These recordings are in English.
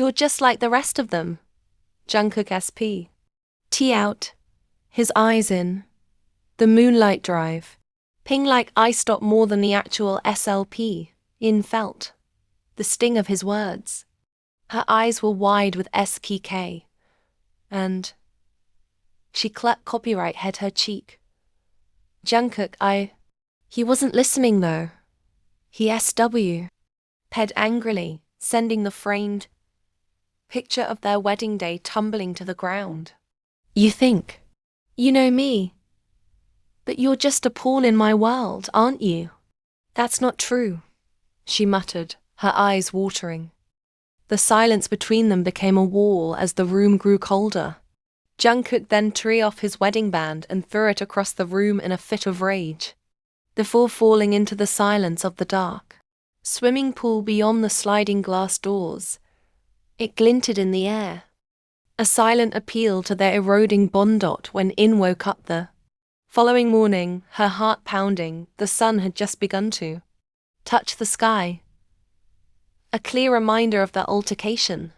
You're just like the rest of them. Jungkook SP. T out. His eyes in. The moonlight drive. Ping like I stop more than the actual SLP. In felt. The sting of his words. Her eyes were wide with SKK. And she clapped copyright head her cheek. Jungkook, He wasn't listening though. He SW. Ped angrily, sending the framed picture of their wedding day tumbling to the ground. You think you know me, but you're just a pawn in my world, aren't you? That's not true, she muttered, her eyes watering. The silence between them became a wall as the room grew colder. Jungkook then tore off his wedding band and threw it across the room in a fit of rage, before falling into the silence of the dark swimming pool beyond the sliding glass doors. It glinted in the air, a silent appeal to their eroding bond. When In woke up the following morning, her heart pounding, the sun had just begun to touch the sky. A clear reminder of their altercation.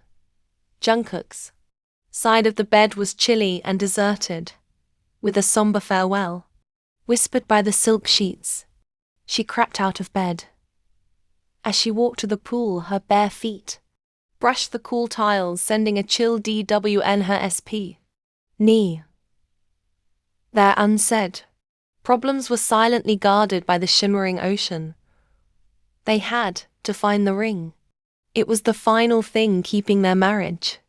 Jungkook's side of the bed was chilly and deserted, with a somber farewell whispered by the silk sheets. She crept out of bed. As she walked to the pool, her bare feet brushed the cool tiles, sending a chill DWN her SP. Knee. Their unsaid problems were silently guarded by the shimmering ocean. They had to find the ring. It was the final thing keeping their marriage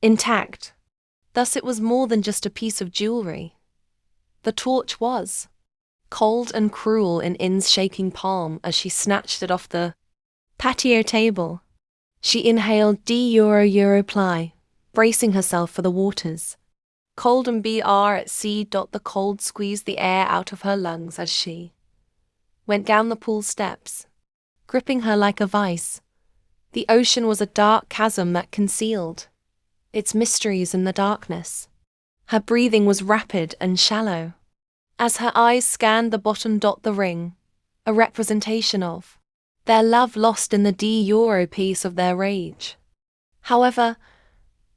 intact. Thus it was more than just a piece of jewelry. The torch was cold and cruel in In's shaking palm as she snatched it off the patio table. She inhaled D-Euro ply, bracing herself for the waters. Cold and BR at sea. The cold squeezed the air out of her lungs as she went down the pool steps, gripping her like a vice. The ocean was a dark chasm that concealed its mysteries in the darkness. Her breathing was rapid and shallow as her eyes scanned the bottom. The ring, a representation of their love lost in the D-Euro piece of their rage. However,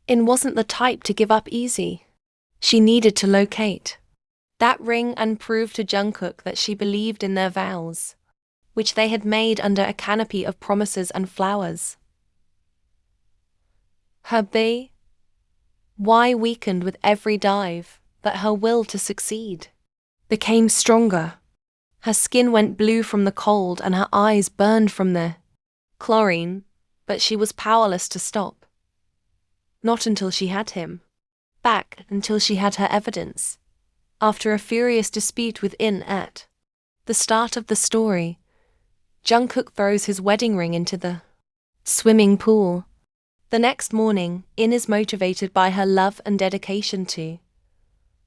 In wasn't the type to give up easy. She needed to locate that ring and prove to Jungkook that she believed in their vows, which they had made under a canopy of promises and flowers. Her why weakened with every dive, but her will to succeed became stronger. Her skin went blue from the cold and her eyes burned from the chlorine, but she was powerless to stop. Not until she had him back, until she had her evidence. After a furious dispute with In at the start of the story, Jungkook throws his wedding ring into the swimming pool. The next morning, In is motivated by her love and dedication to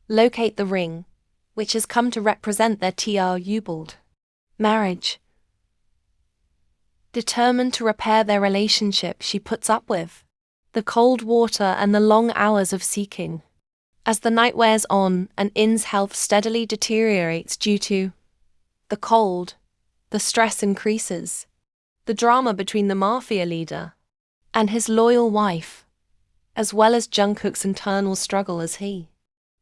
locate the ring, which has come to represent their TR-Ubald marriage. Determined to repair their relationship, she puts up with the cold water and the long hours of seeking. As the night wears on and In's health steadily deteriorates due to the cold, the stress increases. The drama between the Mafia leader and his loyal wife, as well as Jungkook's internal struggle as he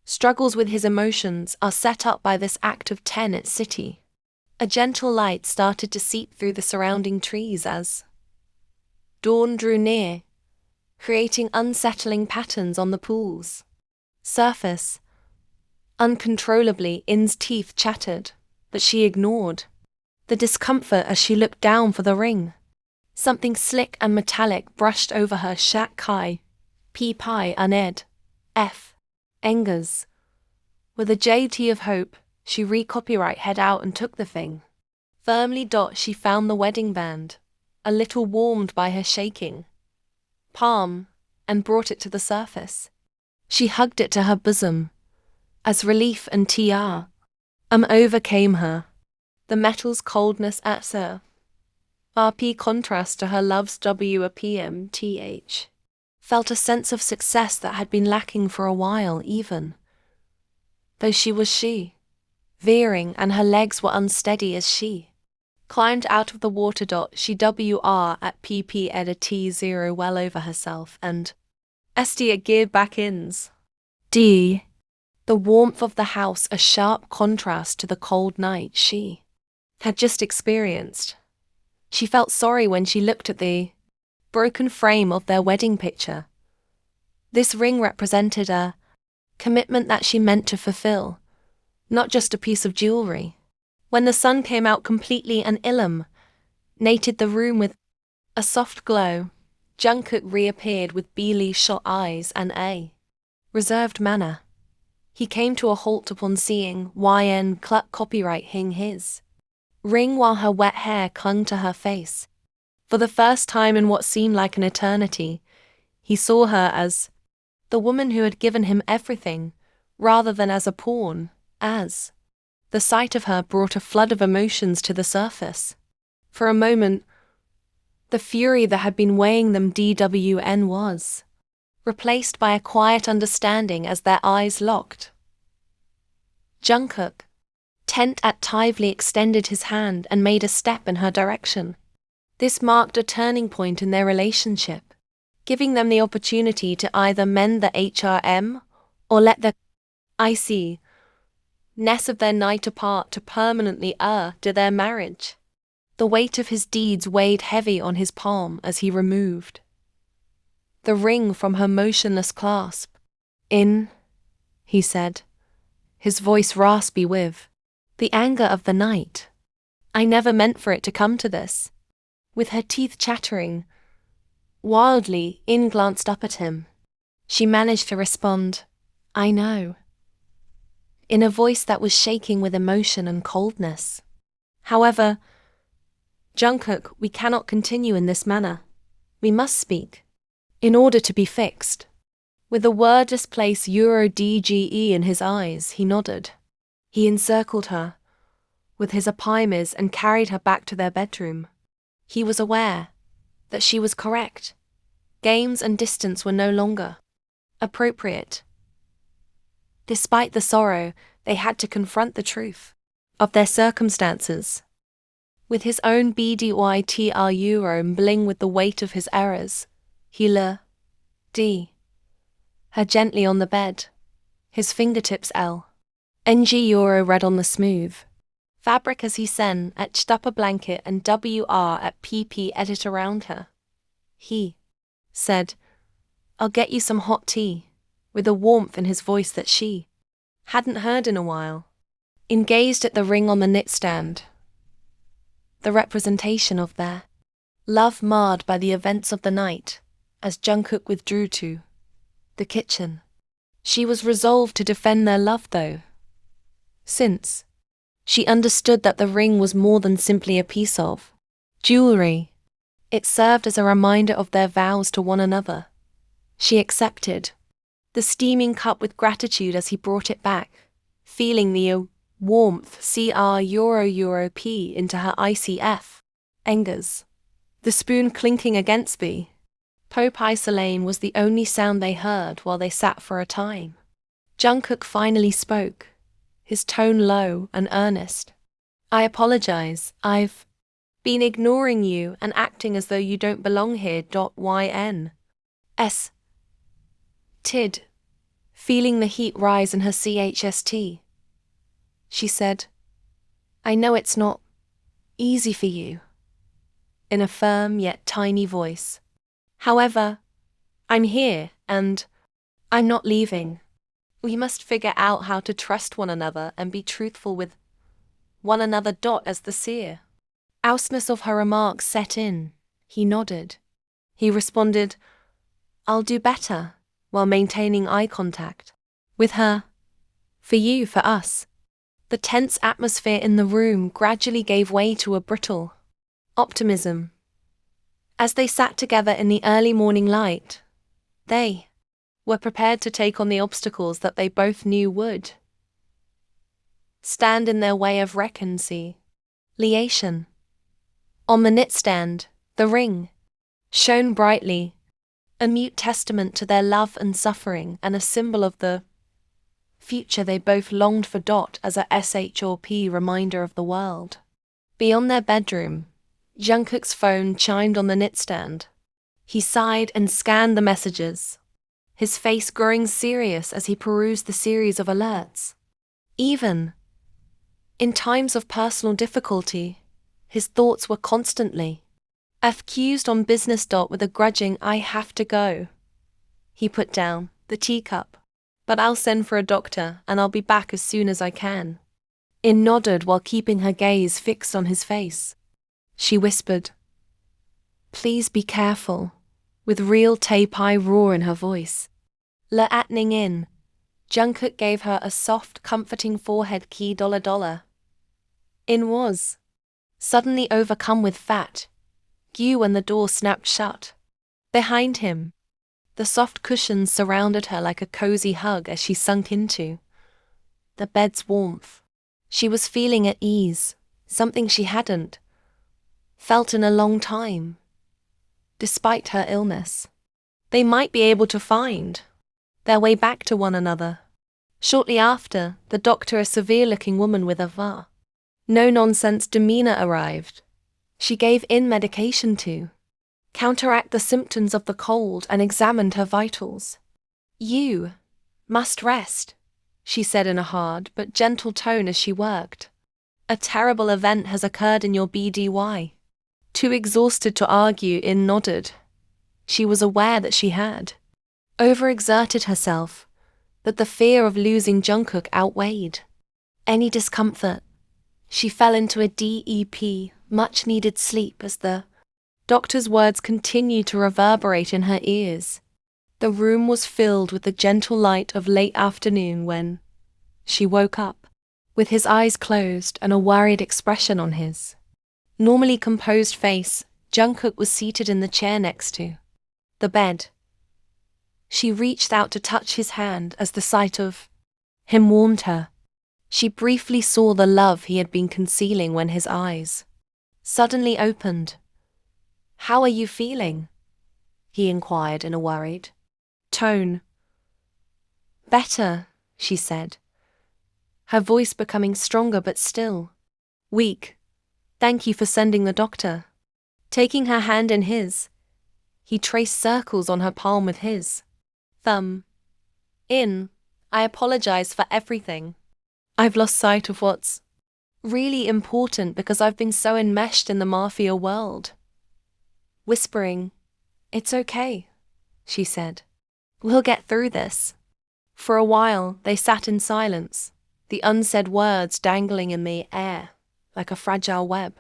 struggles with his emotions, are set up by this act of Tenet City. A gentle light started to seep through the surrounding trees as dawn drew near, creating unsettling patterns on the pool's surface. Uncontrollably, In's teeth chattered, but she ignored the discomfort as she looked down for the ring. Something slick and metallic brushed over her. Shak Kai, P Pi Uned, F. Engers. With a JT of hope, she re-copyright head out and took the thing. Firmly. She found the wedding band, a little warmed by her shaking palm, and brought it to the surface. She hugged it to her bosom, as relief and overcame her. The metal's coldness at her RP contrast to her love's WPMTH. Felt a sense of success that had been lacking for a while, even though she was veering and her legs were unsteady as she climbed out of the water. She WR at PP at a T0 well over herself and SD geared back ins. D. The warmth of the house a sharp contrast to the cold night she had just experienced. She felt sorry when she looked at the broken frame of their wedding picture. This ring represented a commitment that she meant to fulfill, not just a piece of jewelry. When the sun came out completely and illuminated the room with a soft glow, Jungkook reappeared with beely-shot eyes and a reserved manner. He came to a halt upon seeing YN Cluck copywriting his ring while her wet hair clung to her face. For the first time in what seemed like an eternity, he saw her as the woman who had given him everything, rather than as a pawn. As the sight of her brought a flood of emotions to the surface. For a moment, the fury that had been weighing them DWN was replaced by a quiet understanding as their eyes locked. Jungkook, tentatively extended his hand and made a step in her direction. This marked a turning point in their relationship, giving them the opportunity to either mend the HRM or let the iciness of their night apart to permanently to their marriage. The weight of his deeds weighed heavy on his palm as he removed the ring from her motionless clasp. He said, his voice raspy with the anger of the night. I never meant for it to come to this. With her teeth chattering wildly, glanced up at him. She managed to respond, I know, in a voice that was shaking with emotion and coldness. However, Jungkook, we cannot continue in this manner. We must speak. In order to be fixed. With a wordless place EURODGE in his eyes, he nodded. He encircled her with his epimis and carried her back to their bedroom. He was aware that she was correct. Games and distance were no longer appropriate. Despite the sorrow, they had to confront the truth of their circumstances. With his own BDYTR euro bling with the weight of his errors, he D. her gently on the bed, his fingertips NG euro read on the smooth fabric as he etched up a blanket and WR at PP edit around her. He said, I'll get you some hot tea, with a warmth in his voice that she hadn't heard in a while. Gazed at the ring on the knitstand, the representation of their love marred by the events of the night, as Jungkook withdrew to the kitchen. She was resolved to defend their love though, since she understood that the ring was more than simply a piece of jewelry. It served as a reminder of their vows to one another. She accepted the steaming cup with gratitude as he brought it back, feeling the warmth CR Euro P into her ICF engers. The spoon clinking against the Popeysalane was the only sound they heard while they sat for a time. Jungkook finally spoke, his tone low and earnest. I apologize, I've been ignoring you and acting as though you don't belong here. YN. Tid. Feeling the heat rise in her CHST. She said, I know it's not easy for you, in a firm yet tiny voice. However, I'm here, and I'm not leaving. We must figure out how to trust one another and be truthful with one another. As the seer outness of her remarks set in, he nodded. He responded, I'll do better, while maintaining eye contact with her. For you, for us. The tense atmosphere in the room gradually gave way to a brittle optimism. As they sat together in the early morning light, they were prepared to take on the obstacles that they both knew would stand in their way of reconciliation. On the knitstand, the ring shone brightly, a mute testament to their love and suffering and a symbol of the future they both longed for. As a SHOP reminder of the world Beyond their bedroom, Jungkook's phone chimed on the nightstand. He sighed and scanned the messages, his face growing serious as he perused the series of alerts. Even in times of personal difficulty, his thoughts were constantly focused on business. With a grudging "I have to go," he put down the teacup. "But I'll send for a doctor and I'll be back as soon as I can." In nodded while keeping her gaze fixed on his face. She whispered, "Please be careful," with real tape-high roar in her voice. Listening in, Jungkook gave her a soft, comforting forehead key $. In was suddenly overcome with fat goo when the door snapped shut. Behind him, the soft cushions surrounded her like a cozy hug as she sunk into the bed's warmth. She was feeling at ease, something she hadn't felt in a long time. Despite her illness, they might be able to find their way back to one another. Shortly after, the doctor, a severe-looking woman with a no-nonsense demeanor, arrived. She gave in medication to counteract the symptoms of the cold and examined her vitals. "You must rest," she said in a hard but gentle tone as she worked. "A terrible event has occurred in your BDY." Too exhausted to argue, In nodded. She was aware that she had overexerted herself, but the fear of losing Jungkook outweighed any discomfort. She fell into a deep, much-needed sleep as the doctor's words continued to reverberate in her ears. The room was filled with the gentle light of late afternoon when she woke up, with his eyes closed and a worried expression on his normally composed face. Jungkook was seated in the chair next to the bed. She reached out to touch his hand as the sight of him warmed her. She briefly saw the love he had been concealing when his eyes suddenly opened. "How are you feeling?" he inquired in a worried tone. "Better," she said, her voice becoming stronger but still weak. "Thank you for sending the doctor." Taking her hand in his, he traced circles on her palm with his thumb. "I apologize for everything. I've lost sight of what's really important because I've been so enmeshed in the Mafia world." Whispering, "It's okay," she said. "We'll get through this." For a while, they sat in silence, the unsaid words dangling in the air like a fragile web.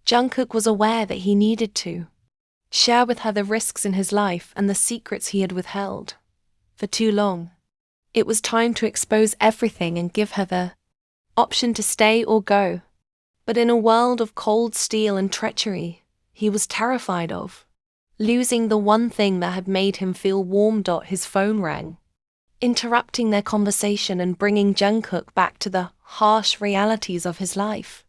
Jungkook was aware that he needed to share with her the risks in his life and the secrets he had withheld for too long. It was time to expose everything and give her the option to stay or go. But in a world of cold steel and treachery, he was terrified of losing the one thing that had made him feel warm. His phone rang, interrupting their conversation and bringing Jungkook back to the harsh realities of his life.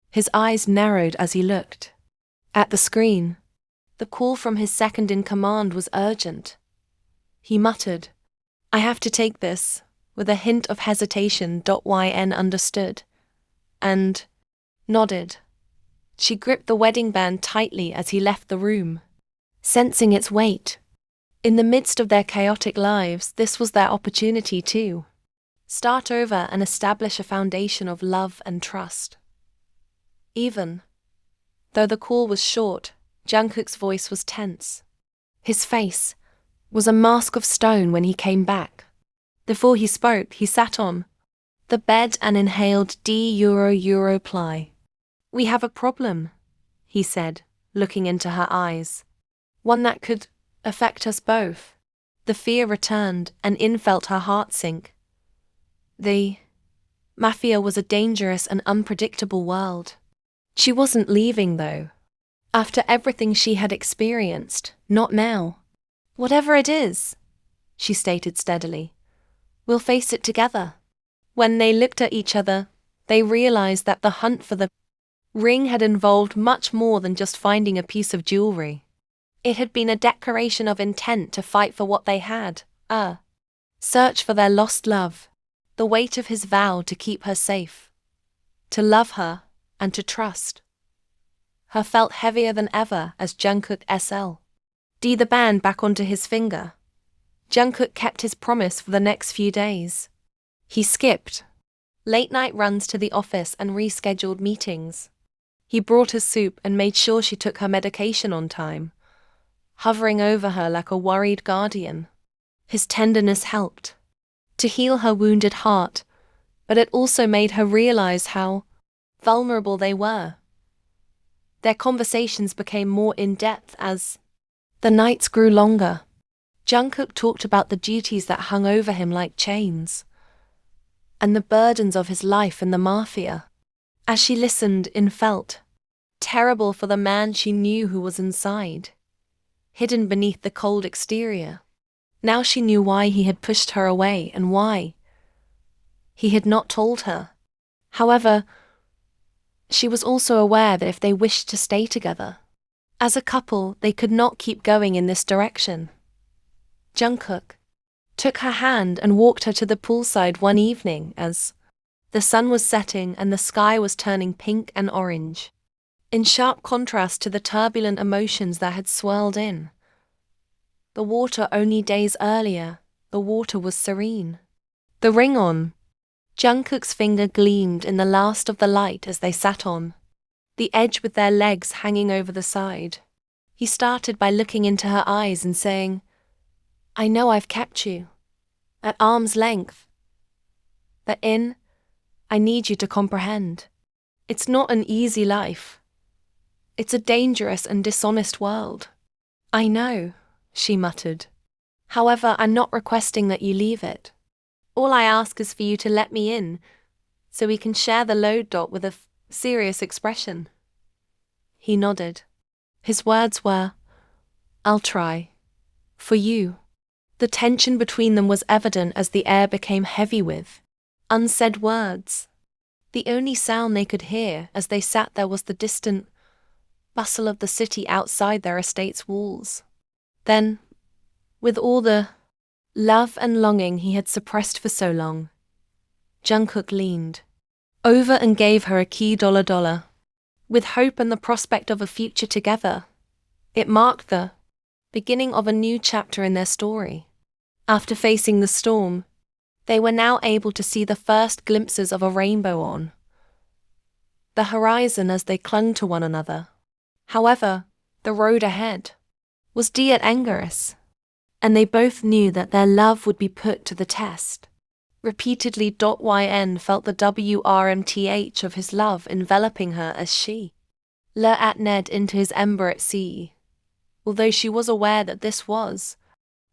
His eyes narrowed as he looked at the screen. The call from his second-in-command was urgent. He muttered, "I have to take this," with a hint of hesitation. Yn understood and nodded. She gripped the wedding band tightly as he left the room, sensing its weight. In the midst of their chaotic lives, this was their opportunity to start over and establish a foundation of love and trust. Even though the call was short, Jungkook's voice was tense. His face was a mask of stone when he came back. Before he spoke, he sat on the bed and inhaled euro ply. "We have a problem," he said, looking into her eyes. "One that could affect us both." The fear returned, and In felt her heart sink. The Mafia was a dangerous and unpredictable world. She wasn't leaving, though. After everything she had experienced, not now. "Whatever it is," she stated steadily, "we'll face it together." When they looked at each other, they realized that the hunt for the ring had involved much more than just finding a piece of jewelry. It had been a declaration of intent to fight for what they had, a search for their lost love, the weight of his vow to keep her safe, to love her, and to trust. Her felt heavier than ever as Jungkook SL the band back onto his finger. Jungkook kept his promise for the next few days. He skipped late-night runs to the office and rescheduled meetings. He brought her soup and made sure she took her medication on time, hovering over her like a worried guardian. His tenderness helped to heal her wounded heart, but it also made her realize how vulnerable they were. Their conversations became more in-depth as the nights grew longer. Jungkook talked about the duties that hung over him like chains, and the burdens of his life in the Mafia. As she listened and felt terrible for the man she knew who was inside, hidden beneath the cold exterior. Now she knew why he had pushed her away and why he had not told her. However, she was also aware that if they wished to stay together as a couple, they could not keep going in this direction. Jungkook took her hand and walked her to the poolside one evening as the sun was setting and the sky was turning pink and orange, in sharp contrast to the turbulent emotions that had swirled in. The water only days earlier, the water was serene. The ring on Jungkook's finger gleamed in the last of the light as they sat on the edge with their legs hanging over the side. He started by looking into her eyes and saying, "I know I've kept you at arm's length, but I need you to comprehend. It's not an easy life. It's a dangerous and dishonest world." "I know," she muttered. "However, I'm not requesting that you leave it. All I ask is for you to let me in, so we can share the load." With a serious expression. He nodded. His words were, "I'll try. For you." The tension between them was evident as the air became heavy with unsaid words. The only sound they could hear as they sat there was the distant bustle of the city outside their estate's walls. Then, with all the love and longing he had suppressed for so long, Jungkook leaned over and gave her a key $. With hope and the prospect of a future together, it marked the beginning of a new chapter in their story. After facing the storm, they were now able to see the first glimpses of a rainbow on the horizon as they clung to one another. However, the road ahead was dangerous, and they both knew that their love would be put to the test. Repeatedly, YN felt the WRMTH of his love enveloping her as she leapt at Ned into his ember at sea. Although she was aware that this was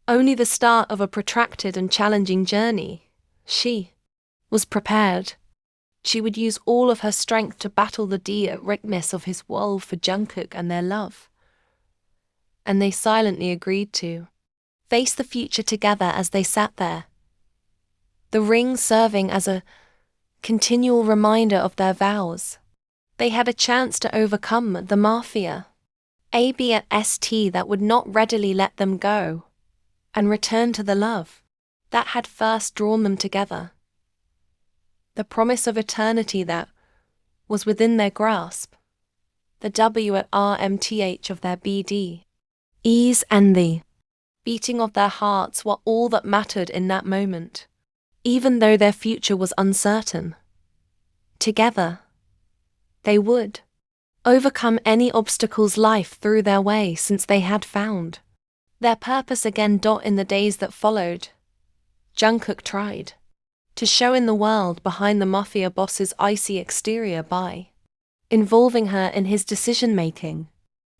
only the start of a protracted and challenging journey, she was prepared. She would use all of her strength to battle the directness of his world for Jungkook and their love. And they silently agreed to face the future together as they sat there, the ring serving as a continual reminder of their vows. They had a chance to overcome the Mafia, AB at ST that would not readily let them go, and return to the love that had first drawn them together. The promise of eternity that was within their grasp, the W at RMTH of their BD, ease and the beating of their hearts were all that mattered in that moment. Even though their future was uncertain, together, they would overcome any obstacles life threw their way since they had found their purpose again. In the days that followed, Jungkook tried to show in the world behind the Mafia boss's icy exterior by involving her in his decision-making.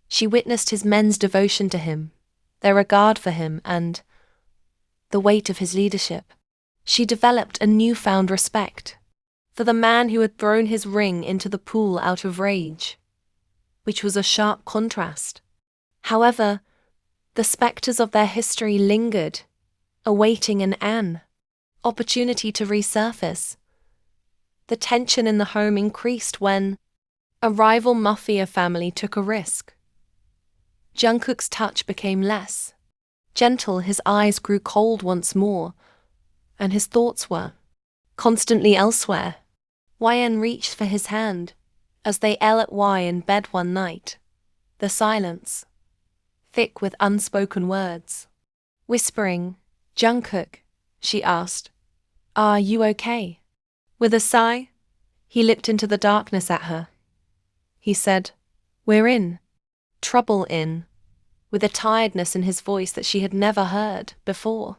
She witnessed his men's devotion to him, their regard for him, and the weight of his leadership. She developed a newfound respect for the man who had thrown his ring into the pool out of rage, which was a sharp contrast. However, the spectres of their history lingered, awaiting an opportunity to resurface. The tension in the home increased when a rival Mafia family took a risk. Jungkook's touch became less gentle, his eyes grew cold once more, and his thoughts were constantly elsewhere. YN reached for his hand As they lay at Y in bed one night, the silence, thick with unspoken words. Whispering, "Jungkook," she asked, "Are you okay?" With a sigh, he looked into the darkness at her. He said, "We're in trouble with a tiredness in his voice that she had never heard before.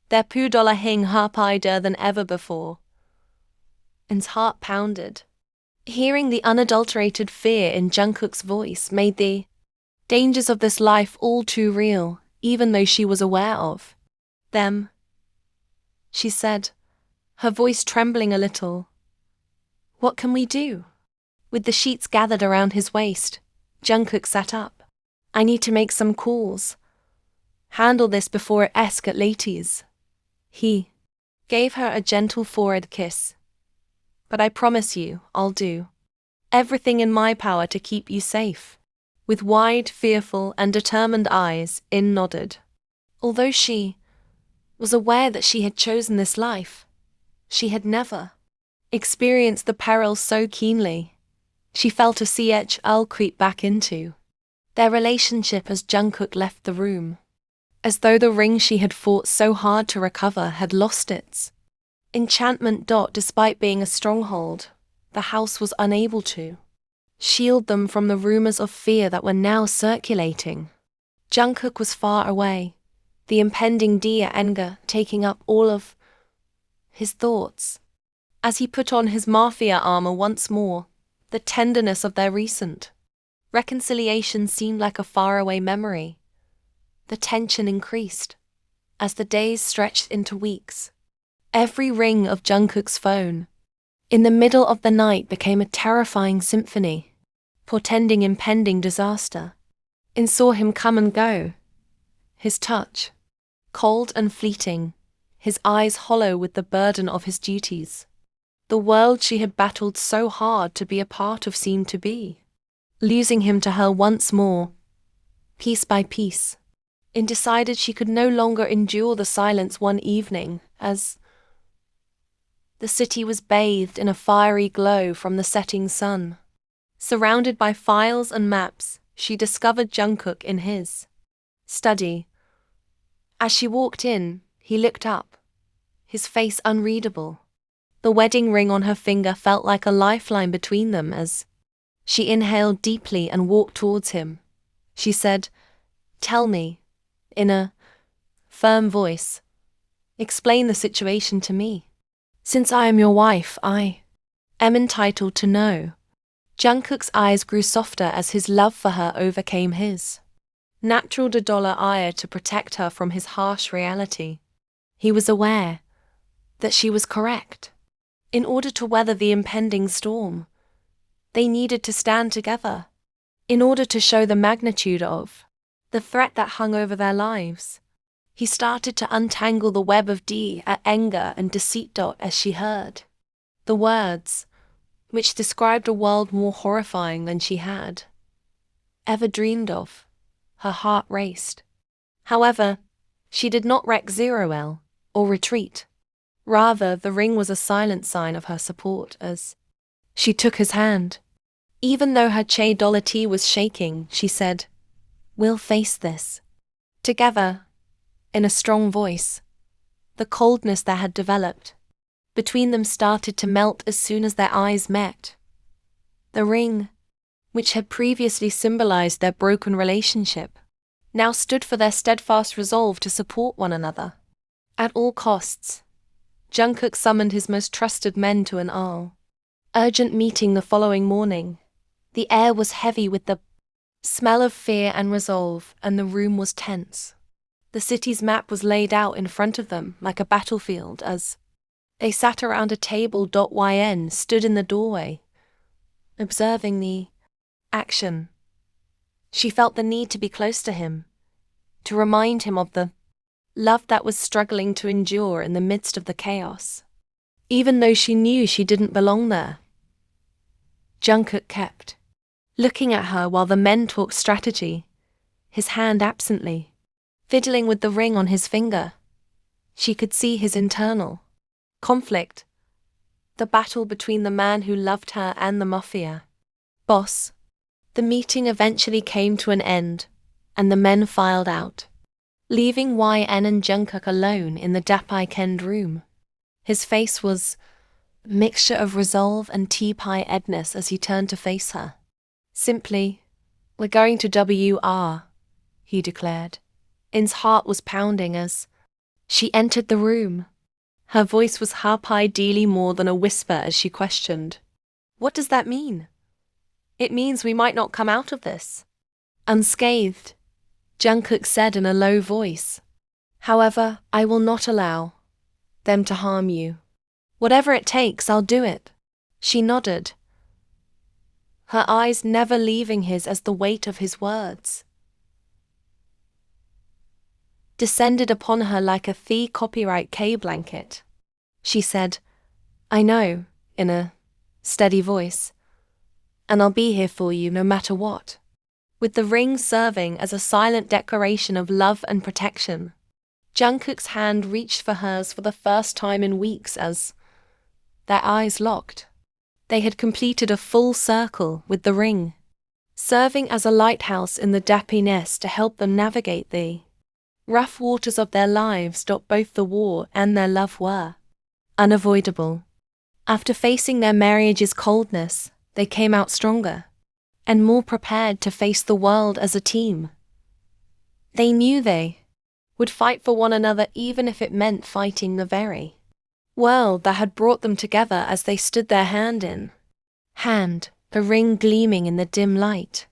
Their $2 hing harder than ever before. An's heart pounded. Hearing the unadulterated fear in Jungkook's voice made the dangers of this life all too real, even though she was aware of them. She said, her voice trembling a little, "What can we do?" With the sheets gathered around his waist, Jungkook sat up. "I need to make some calls. Handle this before it escalates." He gave her a gentle forehead kiss. "But I promise you, I'll do everything in my power to keep you safe." With wide, fearful, and determined eyes, In nodded. Although she was aware that she had chosen this life, she had never experienced the peril so keenly. She felt a CHL creep back into their relationship as Jungkook left the room, as though the ring she had fought so hard to recover had lost its enchantment. Despite being a stronghold, the house was unable to shield them from the rumors of fear that were now circulating. Jungkook was far away, the impending anger taking up all of his thoughts. As he put on his Mafia armor once more, the tenderness of their recent reconciliation seemed like a faraway memory. The tension increased as the days stretched into weeks. Every ring of Jungkook's phone in the middle of the night became a terrifying symphony, portending impending disaster. In saw him come and go, his touch cold and fleeting, his eyes hollow with the burden of his duties. The world she had battled so hard to be a part of seemed to be losing him to her once more, piece by piece. In decided she could no longer endure the silence one evening, as the city was bathed in a fiery glow from the setting sun. Surrounded by files and maps, she discovered Jungkook in his study. As she walked in, he looked up, his face unreadable. The wedding ring on her finger felt like a lifeline between them as she inhaled deeply and walked towards him. She said, "Tell me," in a firm voice. "Explain the situation to me. Since I am your wife, I am entitled to know." Jungkook's eyes grew softer as his love for her overcame his natural ire to protect her from his harsh reality. He was aware that she was correct. In order to weather the impending storm, they needed to stand together. In order to show the magnitude of the threat that hung over their lives, he started to untangle the web of anger and deceit. As she heard the words, which described a world more horrifying than she had ever dreamed of, her heart raced. However, she did not wreck 0L or retreat. Rather, the ring was a silent sign of her support as she took his hand. Even though her $T was shaking, she said, "We'll face this together," in a strong voice. The coldness that had developed between them started to melt as soon as their eyes met. The ring, which had previously symbolized their broken relationship, now stood for their steadfast resolve to support one another. At all costs, Jungkook summoned his most trusted men to an urgent meeting the following morning. The air was heavy with the smell of fear and resolve, and the room was tense. The city's map was laid out in front of them like a battlefield as they sat around a table. Yn stood in the doorway, observing the action. She felt the need to be close to him, to remind him of the love that was struggling to endure in the midst of the chaos. Even though she knew she didn't belong there, Jungkook kept looking at her while the men talked strategy, his hand absently fiddling with the ring on his finger. She could see his internal conflict, the battle between the man who loved her and the Mafia. Boss. The meeting eventually came to an end, and the men filed out, leaving YN and Jungkook alone in the Dapai-kenned room. His face was a mixture of resolve and tea-pie-edness as he turned to face her. Simply, "We're going to WR," he declared. In's heart was pounding as she entered the room. Her voice was half-ideally more than a whisper as she questioned, "What does that mean?" "It means we might not come out of this." Unscathed, Jungkook said in a low voice. "However, I will not allow them to harm you. Whatever it takes, I'll do it." She nodded, her eyes never leaving his as the weight of his words descended upon her like a copyright K blanket. She said, "I know," in a steady voice, "and I'll be here for you no matter what." With the ring serving as a silent declaration of love and protection, Jungkook's hand reached for hers for the first time in weeks as their eyes locked. They had completed a full circle with the ring, serving as a lighthouse in the Dapi nest to help them navigate the rough waters of their lives. Both the war and their love were unavoidable. After facing their marriage's coldness, they came out stronger and more prepared to face the world as a team. They knew they would fight for one another even if it meant fighting the very world that had brought them together as they stood there hand in hand, the ring gleaming in the dim light.